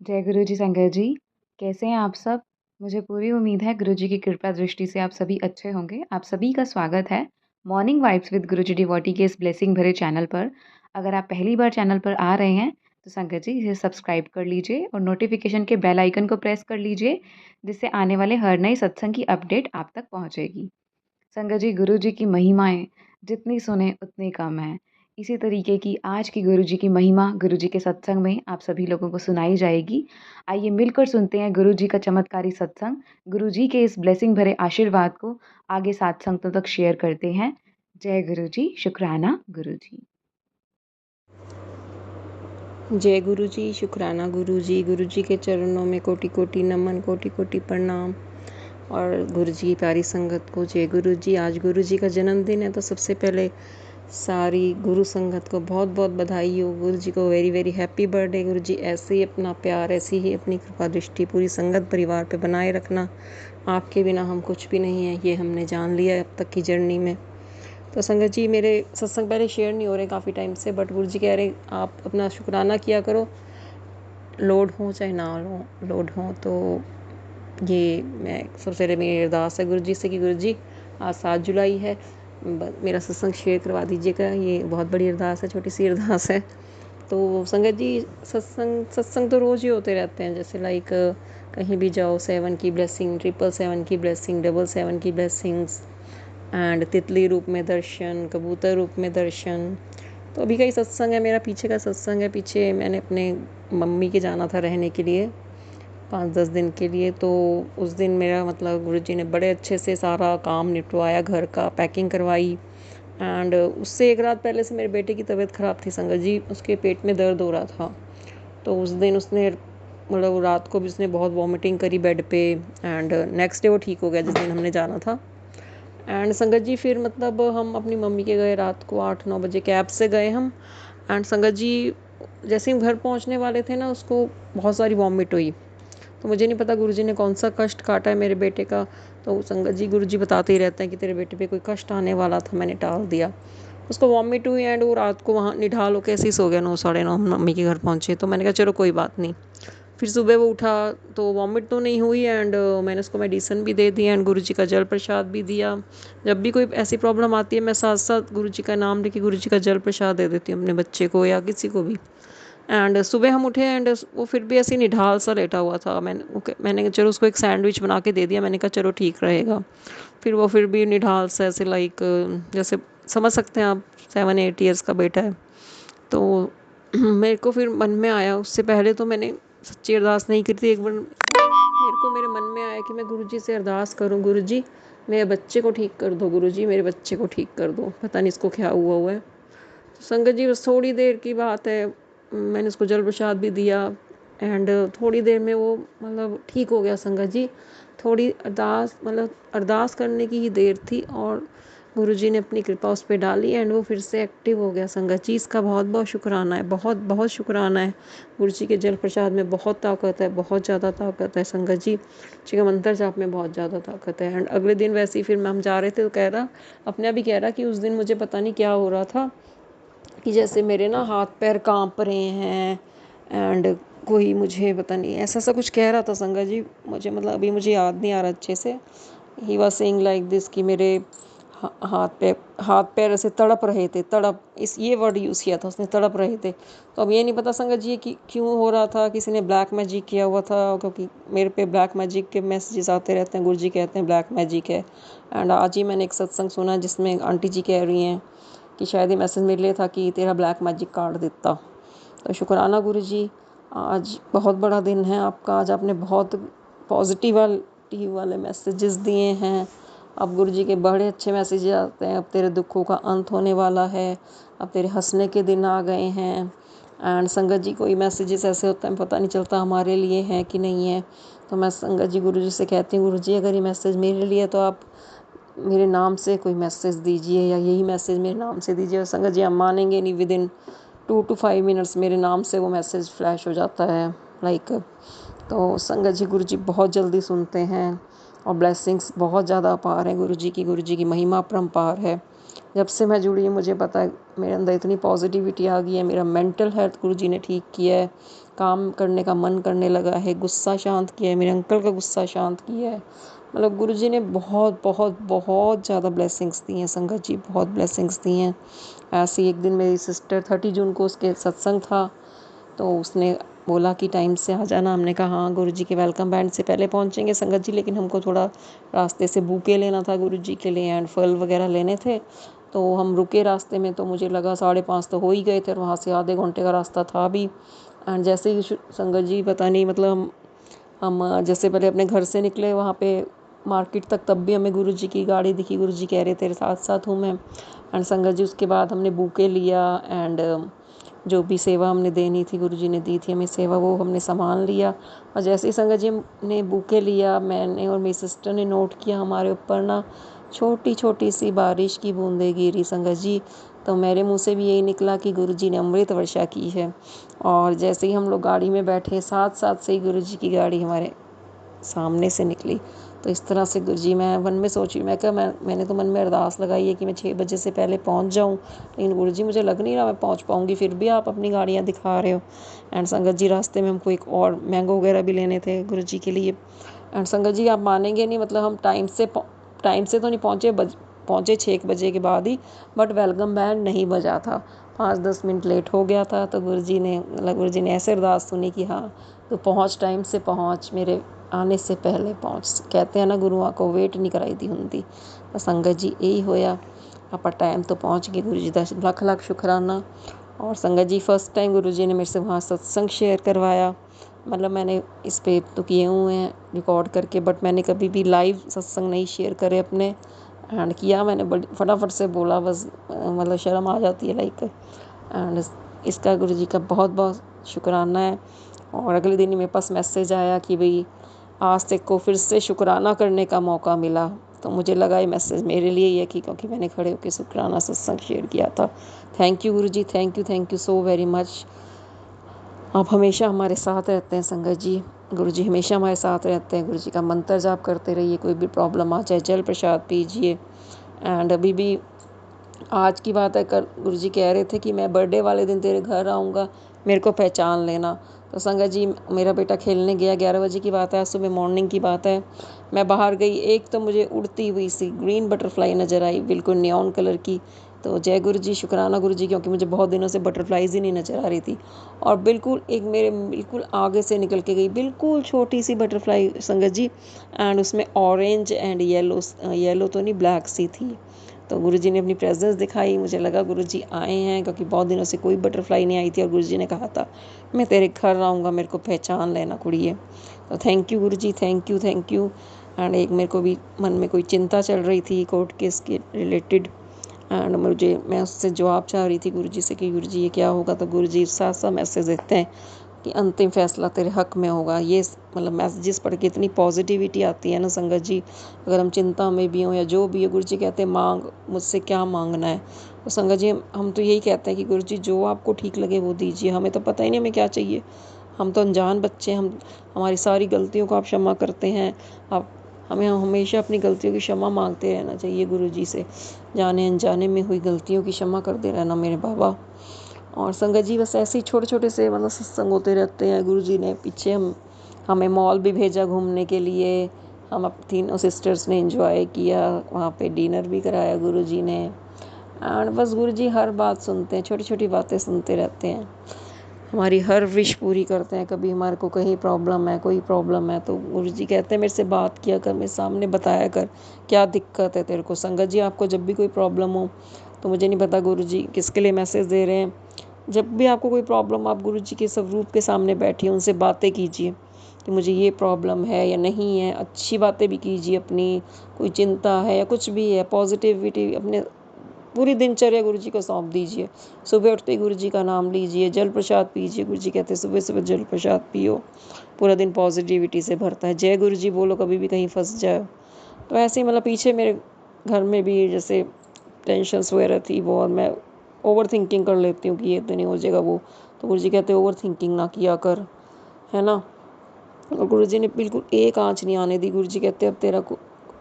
जय गुरु जी संगत जी। कैसे हैं आप सब? मुझे पूरी उम्मीद है गुरु जी की कृपा दृष्टि से आप सभी अच्छे होंगे। आप सभी का स्वागत है morning vibes with Guru ji devotee के इस ब्लेसिंग भरे चैनल पर। अगर आप पहली बार चैनल पर आ रहे हैं तो संगत जी इसे सब्सक्राइब कर लीजिए और नोटिफिकेशन के बेल आइकन को प्रेस कर लीजिए, जिससे आने वाले हर नए सत्संग की अपडेट आप तक पहुंचेगी। संगत जी, गुरु जी की महिमाएं जितनी सुने उतनी कम है। इसी तरीके की आज की गुरु जी की महिमा गुरु जी के सत्संग में आप सभी लोगों को सुनाई जाएगी। आइए मिलकर सुनते हैं गुरु जी का चमत्कारी सत्संग। गुरु जी के इस ब्लेसिंग भरे आशीर्वाद को आगे साथ संगतों तक शेयर करते हैं। जय गुरु जी, शुक्राना गुरु जी। जय गुरु जी, शुक्राना गुरु जी के चरणों में कोटि कोटि नमन, कोटि कोटि प्रणाम। और गुरु जी की प्यारी संगत को जय गुरु जी। आज गुरु जी का जन्मदिन है, तो सबसे पहले सारी गुरु संगत को बहुत बहुत बधाई हो। गुरु जी को वेरी वेरी हैप्पी बर्थडे। गुरु जी ऐसे ही अपना प्यार, ऐसी ही अपनी कृपा दृष्टि पूरी संगत परिवार पे बनाए रखना। आपके बिना हम कुछ भी नहीं है, ये हमने जान लिया अब तक की जर्नी में। तो संगत जी, मेरे सत्संग पहले शेयर नहीं हो रहे काफ़ी टाइम से, बट गुरु जी कह रहे आप अपना शुक्राना किया करो, लोड हो चाहे ना हो लोड हो। तो ये मैं सबसे पहले मेरी अरदास है गुरु जी से कि गुरु जी आज 7 जुलाई है, मेरा सत्संग शेयर करवा दीजिएगा। ये बहुत बड़ी अरदास है, छोटी सी अरदास है। तो संगत जी, सत्संग सत्संग तो रोज़ ही होते रहते हैं। जैसे लाइक कहीं भी जाओ 7 की ब्लेसिंग, 777 की ब्लेसिंग, 777 की ब्लेसिंग्स, एंड तितली रूप में दर्शन, कबूतर रूप में दर्शन। तो अभी का ही सत्संग है मेरा, पीछे का सत्संग है। पीछे मैंने अपने मम्मी के जाना था रहने के लिए 5-10 दिन के लिए। तो उस दिन मेरा मतलब गुरुजी ने बड़े अच्छे से सारा काम निपटवाया, घर का पैकिंग करवाई। एंड उससे एक रात पहले से मेरे बेटे की तबीयत ख़राब थी संगत जी, उसके पेट में दर्द हो रहा था। तो उस दिन उसने मतलब रात को भी उसने बहुत वॉमिटिंग करी बेड पे। एंड नेक्स्ट डे वो ठीक हो गया जिस दिन हमने जाना था। एंड संगत जी फिर मतलब हम अपनी मम्मी के गए रात को 8-9 बजे, कैब से गए हम। एंड संगत जी जैसे ही घर पहुंचने वाले थे ना, उसको बहुत सारी वॉमिट हुई। तो मुझे नहीं पता गुरुजी ने कौन सा कष्ट काटा है मेरे बेटे का। तो संगत जी गुरुजी बताते ही रहते हैं कि तेरे बेटे पे कोई कष्ट आने वाला था, मैंने टाल दिया। उसको वॉमिट हुई एंड वो रात को वहाँ निढाल होकर ऐसे ही सो गया। 9-9:30 मम्मी के घर पहुँचे। तो मैंने कहा चलो कोई बात नहीं। फिर सुबह वो उठा तो वॉमिट तो नहीं हुई। एंड मैंने उसको मेडिसिन भी दे दी एंड गुरुजी का जल प्रसाद भी दिया। जब भी कोई ऐसी प्रॉब्लम आती है, मैं साथ साथ गुरुजी का नाम लेके गुरुजी का जल प्रसाद दे देती हूँ अपने बच्चे को या किसी को भी। एंड सुबह हम उठे एंड वो फिर भी ऐसे निढाल सा लेटा हुआ था। मैंने चलो उसको एक सैंडविच बना के दे दिया। मैंने कहा चलो ठीक रहेगा। फिर वो फिर भी निढाल सा ऐसे लाइक, जैसे समझ सकते हैं आप, 7-8 ईयर्स का बेटा है। तो मेरे को फिर मन में आया, उससे पहले तो मैंने सच्ची अरदास नहीं की थी। एक बार मेरे को मेरे मन में आया कि मैं गुरुजी से अरदास करूं, गुरुजी मेरे बच्चे को ठीक कर दो, गुरुजी मेरे बच्चे को ठीक कर दो, पता नहीं इसको क्या हुआ है। तो संगत जी बस थोड़ी देर की बात है, मैंने उसको जल प्रसाद भी दिया। एंड थोड़ी देर में वो मतलब ठीक हो गया संगत जी। थोड़ी अरदास मतलब अरदास करने की ही देर थी और गुरुजी ने अपनी कृपा उस पर डाली एंड वो फिर से एक्टिव हो गया संगत जी। इसका बहुत बहुत शुक्राना है, बहुत बहुत शुक्राना है। गुरुजी के जल प्रसाद में बहुत ताकत है, बहुत ज़्यादा ताकत है संगत जी। जी का मंत्र जाप में बहुत ज़्यादा ताकत है। एंड अगले दिन वैसे ही फिर हम जा रहे थे तो कह रहा, अपने आप ही कह रहा कि उस दिन मुझे पता नहीं क्या हो रहा था कि जैसे मेरे ना हाथ पैर कांप रहे हैं। एंड कोई मुझे पता नहीं ऐसा सा कुछ कह रहा था संगत जी। मुझे मतलब अभी मुझे याद नहीं आ रहा अच्छे से। He was saying like this कि मेरे हाथ पैर ऐसे तड़प रहे थे, तड़प, इस ये वर्ड यूज़ किया था उसने, तड़प रहे थे। तो अब ये नहीं पता संगत जी कि क्यों हो रहा था, किसी ने ब्लैक मैजिक किया हुआ था, क्योंकि मेरे पे ब्लैक मैजिक के मैसेजेस आते रहते हैं, गुरुजी कहते हैं ब्लैक मैजिक है। एंड आज ही मैंने एक सत्संग सुना जिसमें आंटी जी कह रही हैं कि शायद ये मैसेज मेरे लिए था कि तेरा ब्लैक मैजिक काट देता। तो शुक्राना गुरुजी, आज बहुत बड़ा दिन है आपका। आज आपने बहुत पॉजिटिविटी वाले मैसेजेस दिए हैं। अब गुरुजी के बड़े अच्छे मैसेज आते हैं, अब तेरे दुखों का अंत होने वाला है, अब तेरे हंसने के दिन आ गए हैं। एंड संगत जी कोई मैसेजेस ऐसे होते हैं पता नहीं चलता हमारे लिए है कि नहीं है। तो मैं संगत जी गुरुजी से कहती हूँ, गुरुजी अगर ये मैसेज मेरे लिए तो आप मेरे नाम से कोई मैसेज दीजिए या यही मैसेज मेरे नाम से दीजिए। और संगत जी आप मानेंगे नहीं, विद इन 2 to 5 मिनट्स मेरे नाम से वो मैसेज फ्लैश हो जाता है लाइक। तो संगत जी गुरुजी बहुत जल्दी सुनते हैं और ब्लेसिंग्स बहुत ज़्यादा अपार हैं गुरुजी की। गुरुजी की महिमा अपरंपार है। जब से मैं जुड़ी हूँ मुझे पता है मेरे अंदर इतनी पॉजिटिविटी आ गई है, मेरा मेंटल हेल्थ गुरुजी ने ठीक किया है, काम करने का मन करने लगा है, गुस्सा शांत किया है, मेरे अंकल का गुस्सा शांत किया है। मतलब गुरुजी ने बहुत बहुत बहुत ज़्यादा ब्लेसिंग्स दी हैं संगत जी, बहुत ब्लेसिंग्स दी हैं। ऐसे ही एक दिन मेरी सिस्टर 30 जून को उसके सत्संग था, तो उसने बोला कि टाइम से आ जाना। हमने कहा हाँ गुरुजी के वेलकम बैंड से पहले पहुंचेंगे संगत जी, लेकिन हमको थोड़ा रास्ते से बूके लेना था गुरुजी के लिए एंड फल वगैरह लेने थे, तो हम रुके रास्ते में। तो मुझे लगा 5:30 तो हो ही गए थे और वहाँ से आधे घंटे का रास्ता था भी। एंड जैसे ही संगत जी पता नहीं मतलब हम जैसे पहले अपने घर से निकले वहाँ पे मार्केट तक, तब भी हमें गुरुजी की गाड़ी दिखी। गुरुजी कह रहे तेरे साथ साथ हूँ मैं। एंड संगत जी उसके बाद हमने बूके लिया एंड जो भी सेवा हमने देनी थी गुरुजी ने दी थी हमें सेवा, वो हमने सामान लिया। और जैसे ही संगत जी ने बूके लिया, मैंने और मेरी सिस्टर ने नोट किया हमारे ऊपर ना छोटी छोटी सी बारिश की बूंदें गिरी संगत जी। तो मेरे मुंह से भी यही निकला कि गुरुजी ने अमृत वर्षा की है। और जैसे ही हम लोग गाड़ी में बैठे, साथ साथ से ही गुरुजी की गाड़ी हमारे सामने से निकली। तो इस तरह से गुरुजी, मैं मन में सोची, मैं क्या मैंने तो मन में अरदास लगाई है कि मैं 6 बजे से पहले पहुंच जाऊं, लेकिन गुरुजी मुझे लग नहीं रहा मैं पहुंच पाऊंगी, फिर भी आप अपनी गाड़ियां दिखा रहे हो। एंड संगत जी रास्ते में हमको एक और मैंगो वगैरह भी लेने थे गुरुजी के लिए। एंड संगत जी आप मानेंगे नहीं, मतलब हम टाइम से तो नहीं पहुंचे, पहुंचे 6 बजे के बाद ही, बट वेलकम बैंड नहीं बजा था, 5-10 मिनट लेट हो गया था। तो गुरुजी ने ऐसे अरदास सुनी कि हाँ तो पहुँच, टाइम से पहुँच, मेरे आने से पहले पहुँच। कहते हैं ना गुरुआ को वेट नहीं कराई दी होंगी। तो संगत जी यही होया, आप टाइम तो पहुँच गए। गुरु जी का लख लख शुक्राना। और संगत जी फर्स्ट टाइम गुरुजी ने मेरे से वहाँ सत्संग शेयर करवाया। मतलब मैंने इस पे तो किए हुए हैं रिकॉर्ड करके, बट मैंने कभी भी लाइव सत्संग नहीं शेयर करे अपने। एंड किया मैंने बड़ी फटाफट से बोला, बस मतलब शर्म आ जाती है लाइक। एंड इसका गुरुजी का बहुत बहुत शुक्राना है। और अगले दिन ही मेरे पास मैसेज आया कि भाई आज तक को फिर से शुक्राना करने का मौका मिला। तो मुझे लगा ये मैसेज मेरे लिए ही है कि क्योंकि मैंने खड़े होकर शुक्राना सत्संग शेयर किया था। Thank you Guruji, thank you so very much. आप हमेशा हमारे साथ रहते हैं संगत जी, गुरुजी हमेशा हमारे साथ रहते हैं। गुरुजी का मंत्र जाप करते रहिए, कोई भी प्रॉब्लम आ जाए जल प्रसाद पीजिए। एंड अभी भी आज की बात है, कल गुरुजी कह रहे थे कि मैं बर्थडे वाले दिन तेरे घर आऊँगा, मेरे को पहचान लेना। तो संगत जी मेरा बेटा खेलने गया, 11 बजे की बात है, आज सुबह मॉर्निंग की बात है। मैं बाहर गई, एक तो मुझे उड़ती हुई सी ग्रीन बटरफ्लाई नज़र आई, बिल्कुल नियॉन कलर की। तो जय गुरु जी, शुक्राना गुरु जी, क्योंकि मुझे बहुत दिनों से बटरफ्लाइज ही नहीं नज़र आ रही थी। और बिल्कुल एक मेरे बिल्कुल आगे से निकल के गई, बिल्कुल छोटी सी बटरफ्लाई संगत जी। एंड उसमें ऑरेंज एंड येलो, येलो तो नहीं ब्लैक सी थी। तो गुरुजी ने अपनी प्रेजेंस दिखाई, मुझे लगा गुरुजी आए हैं, क्योंकि बहुत दिनों से कोई बटरफ्लाई नहीं आई थी। और गुरुजी ने कहा था मैं तेरे घर आऊँगा, मेरे को पहचान लेना कुड़िए। तो thank you Guruji, thank you. And एक मेरे को भी मन में कोई चिंता चल रही थी कोर्ट केस के रिलेटेड, एंड मैं उससे जवाब चाह रही थी गुरुजी से कि गुरुजी ये क्या होगा। तो गुरुजी साथ साथ मैसेज देते हैं कि अंतिम फैसला तेरे हक में होगा। ये मतलब मैसेजेस पढ़ के इतनी पॉजिटिविटी आती है ना संगत जी। अगर हम चिंता में भी हों या जो भी हो, गुरु जी कहते हैं मांग, मुझसे क्या मांगना है। तो संगत जी हम तो यही कहते हैं कि गुरु जी जो आपको ठीक लगे वो दीजिए, हमें तो पता ही नहीं हमें क्या चाहिए, हम तो अनजान बच्चे हैं। हम हमारी सारी गलतियों को आप क्षमा करते हैं। आप हमें हमेशा अपनी गलतियों की क्षमा मांगते रहना चाहिए गुरु जी से, जाने अनजाने में हुई गलतियों की क्षमा करते रहना मेरे बाबा। और संगत जी बस ऐसे ही छोटे छोटे से मतलब सत्संग होते रहते हैं। गुरुजी ने पीछे हमें मॉल भी भेजा घूमने के लिए, हम अब तीनों सिस्टर्स ने एंजॉय किया, वहाँ पे डिनर भी कराया गुरुजी ने। एंड बस गुरुजी हर बात सुनते हैं, छोटी छोटी बातें सुनते रहते हैं, हमारी हर विश पूरी करते हैं। कभी हमारे को कहीं प्रॉब्लम है, कोई प्रॉब्लम है, तो गुरुजी कहते हैं मेरे से बात किया कर, मेरे सामने बताया कर क्या दिक्कत है तेरे को। संगत जी आपको जब भी कोई प्रॉब्लम हो, तो मुझे नहीं पता गुरुजी किसके लिए मैसेज दे रहे हैं, जब भी आपको कोई प्रॉब्लम, आप गुरुजी के स्वरूप के सामने बैठिए, उनसे बातें कीजिए कि मुझे ये प्रॉब्लम है या नहीं है। अच्छी बातें भी कीजिए, अपनी कोई चिंता है या कुछ भी है, पॉजिटिविटी अपने पूरी दिनचर्या गुरुजी को सौंप दीजिए। सुबह उठते ही गुरुजी का नाम लीजिए, जल प्रसाद पीजिए। गुरुजी कहते हैं सुबह सुबह जल प्रसाद पियो, पूरा दिन पॉजिटिविटी से भरता है। जय गुरुजी बोलो, कभी भी कहीं फंस जाए। तो ऐसे ही मतलब पीछे मेरे घर में भी जैसे टेंशन्स वगैरह थी वो, और मैं ओवर थिंकिंग कर लेती हूँ कि ये तो नहीं हो जाएगा वो। तो गुरुजी कहते हैं ओवर थिंकिंग ना किया कर, है ना। और गुरुजी ने बिल्कुल एक आँच नहीं आने दी। गुरुजी कहते अब तेरा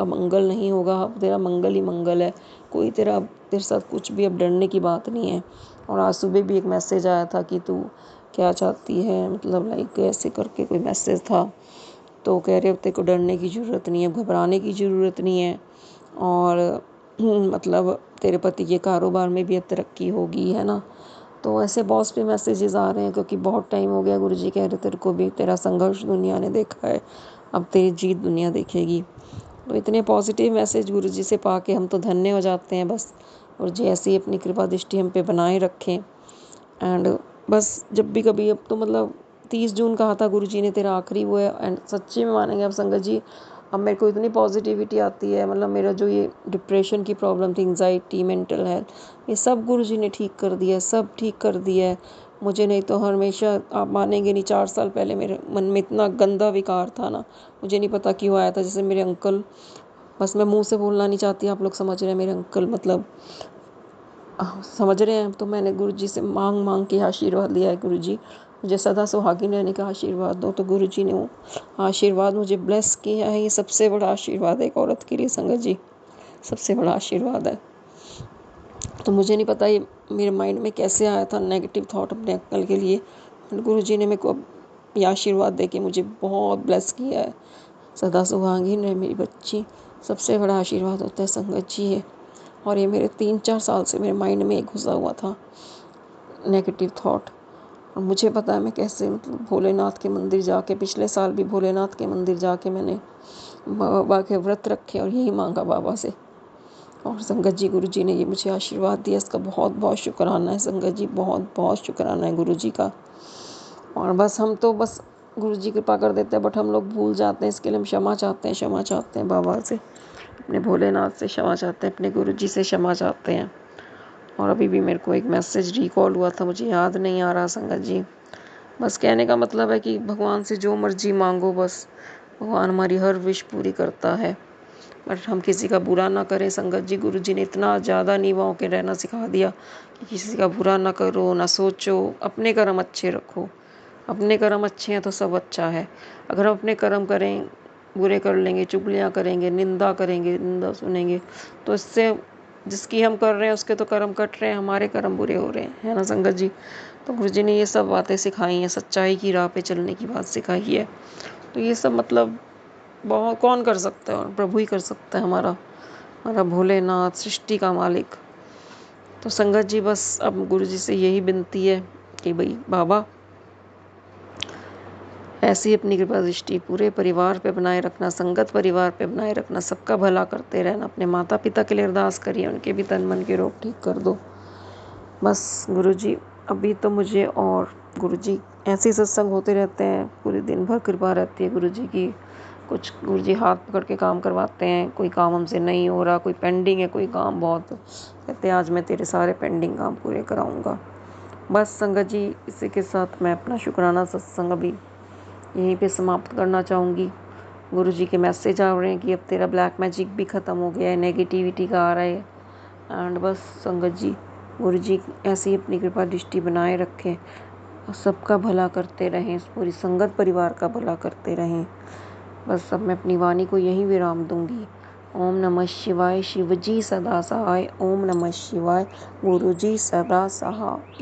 अमंगल नहीं होगा, अब तेरा मंगल ही मंगल है। कोई तेरा तेरे साथ कुछ भी अब डरने की बात नहीं है। और आज सुबह भी एक मैसेज आया था कि तू क्या चाहती है, मतलब लाइक ऐसे करके कोई मैसेज था। तो कह रहे अब तेरे को डरने की ज़रूरत नहीं है, घबराने की ज़रूरत नहीं है। और मतलब तेरे पति के कारोबार में भी अब तरक्की होगी, है ना। तो ऐसे पॉजिटिव मैसेजेस आ रहे हैं, क्योंकि बहुत टाइम हो गया गुरुजी कह रहे तेरे को भी तेरा संघर्ष दुनिया ने देखा है, अब तेरी जीत दुनिया देखेगी। तो इतने पॉजिटिव मैसेज गुरुजी से पाके हम तो धन्य हो जाते हैं बस। और जी ऐसे ही अपनी कृपा दृष्टि हम पे बनाए रखें। एंड बस जब भी कभी, अब तो मतलब 30 जून कहा था गुरुजी ने तेरा आखिरी वो है, एंड सच्ची में मानेंगे आप संगत जी, अब मेरे को इतनी पॉजिटिविटी आती है। मतलब मेरा जो ये डिप्रेशन की प्रॉब्लम थी, एंजाइटी, मेंटल हेल्थ, ये सब गुरुजी ने ठीक कर दिया है, सब ठीक कर दिया है मुझे। नहीं तो हमेशा आप मानेंगे नहीं, 4 साल पहले मेरे मन में इतना गंदा विकार था ना, मुझे नहीं पता क्यों आया था। जैसे मेरे अंकल, बस मैं मुंह से बोलना नहीं चाहती, आप लोग समझ रहे हैं, मेरे अंकल मतलब समझ रहे हैं। तो मैंने गुरुजी से मांग मांग के आशीर्वाद लिया है, गुरुजी मुझे सदा सुहागिन रहने का आशीर्वाद दो। तो गुरुजी ने वो आशीर्वाद मुझे ब्लेस किया है। ये सबसे बड़ा आशीर्वाद है एक औरत के लिए संगत जी, सबसे बड़ा आशीर्वाद है। तो मुझे नहीं पता ये मेरे माइंड में कैसे आया था नेगेटिव थॉट अपने अंकल के लिए, गुरुजी ने मेरे को ये आशीर्वाद दे के मुझे बहुत ब्लेस किया है। सदा सुहागिन है मेरी बच्ची, सबसे बड़ा आशीर्वाद होता है संगत जी ये। और ये मेरे 3-4 साल से मेरे माइंड में घुसा हुआ था नेगेटिव थॉट। और मुझे पता है मैं कैसे, मतलब भोलेनाथ के मंदिर जाके, पिछले साल भी भोलेनाथ के मंदिर जाके मैंने बाबा के व्रत रखे और यही मांगा बाबा से। और संगत जी गुरु जी ने ये मुझे आशीर्वाद दिया, इसका बहुत बहुत शुक्राना है संगत जी, बहुत बहुत शुक्राना है गुरु जी का। और बस हम तो बस गुरु जी कृपा कर देते हैं, बट हम लोग भूल जाते हैं। इसके लिए हम क्षमा चाहते हैं, क्षमा चाहते हैं बाबा से, अपने भोलेनाथ से क्षमा चाहते हैं, अपने गुरु जी से क्षमा चाहते हैं। और अभी भी मेरे को एक मैसेज रिकॉल हुआ था, मुझे याद नहीं आ रहा संगत जी। बस कहने का मतलब है कि भगवान से जो मर्जी मांगो, बस भगवान हमारी हर विश पूरी करता है। बट हम किसी का बुरा ना करें संगत जी। गुरु जी ने इतना ज़्यादा नीवा होकर रहना सिखा दिया कि किसी का बुरा ना करो, ना सोचो, अपने कर्म अच्छे रखो। अपने कर्म अच्छे हैं तो सब अच्छा है। अगर हम अपने कर्म करें, बुरे कर लेंगे, चुगलियाँ करेंगे, निंदा करेंगे, निंदा सुनेंगे, तो इससे जिसकी हम कर रहे हैं उसके तो कर्म कट रहे हैं, हमारे कर्म बुरे हो रहे हैं, है ना संगत जी। तो गुरु जी ने ये सब बातें सिखाई हैं, सच्चाई की राह पे चलने की बात सिखाई है। तो ये सब मतलब बहुत कौन कर सकता है, और प्रभु ही कर सकता है, हमारा हमारा भोलेनाथ, सृष्टि का मालिक। तो संगत जी बस अब गुरु जी से यही विनती है कि भाई बाबा ऐसी ही अपनी कृपा दृष्टि पूरे परिवार पे बनाए रखना, संगत परिवार पे बनाए रखना, सबका भला करते रहना। अपने माता पिता के लिए अरदास करिए, उनके भी तन मन के रोग ठीक कर दो। बस गुरुजी अभी तो मुझे, और गुरुजी ऐसे ही सत्संग होते रहते हैं, पूरे दिन भर कृपा रहती है गुरुजी की। कुछ गुरुजी हाथ पकड़ के काम करवाते हैं, कोई काम हमसे नहीं हो रहा, कोई पेंडिंग है, कोई काम बहुत, कहते हैं आज मैं तेरे सारे पेंडिंग काम पूरे कराऊंगा। बस संगत जी इसी के साथ मैं अपना शुक्राना सत्संग अभी यहीं पे समाप्त करना चाहूँगी। गुरुजी के मैसेज आ रहे हैं कि अब तेरा ब्लैक मैजिक भी ख़त्म हो गया है, नेगेटिविटी का आ रहा है। एंड बस संगत जी गुरु जी ऐसे ही अपनी कृपा दृष्टि बनाए रखें और सबका भला करते रहें, पूरी संगत परिवार का भला करते रहें। बस अब मैं अपनी वाणी को यहीं विराम दूंगी। ओम नमः शिवाय, शिव जी सदा सहाय। ओम नमः शिवाय, गुरु जी सदा सहाय।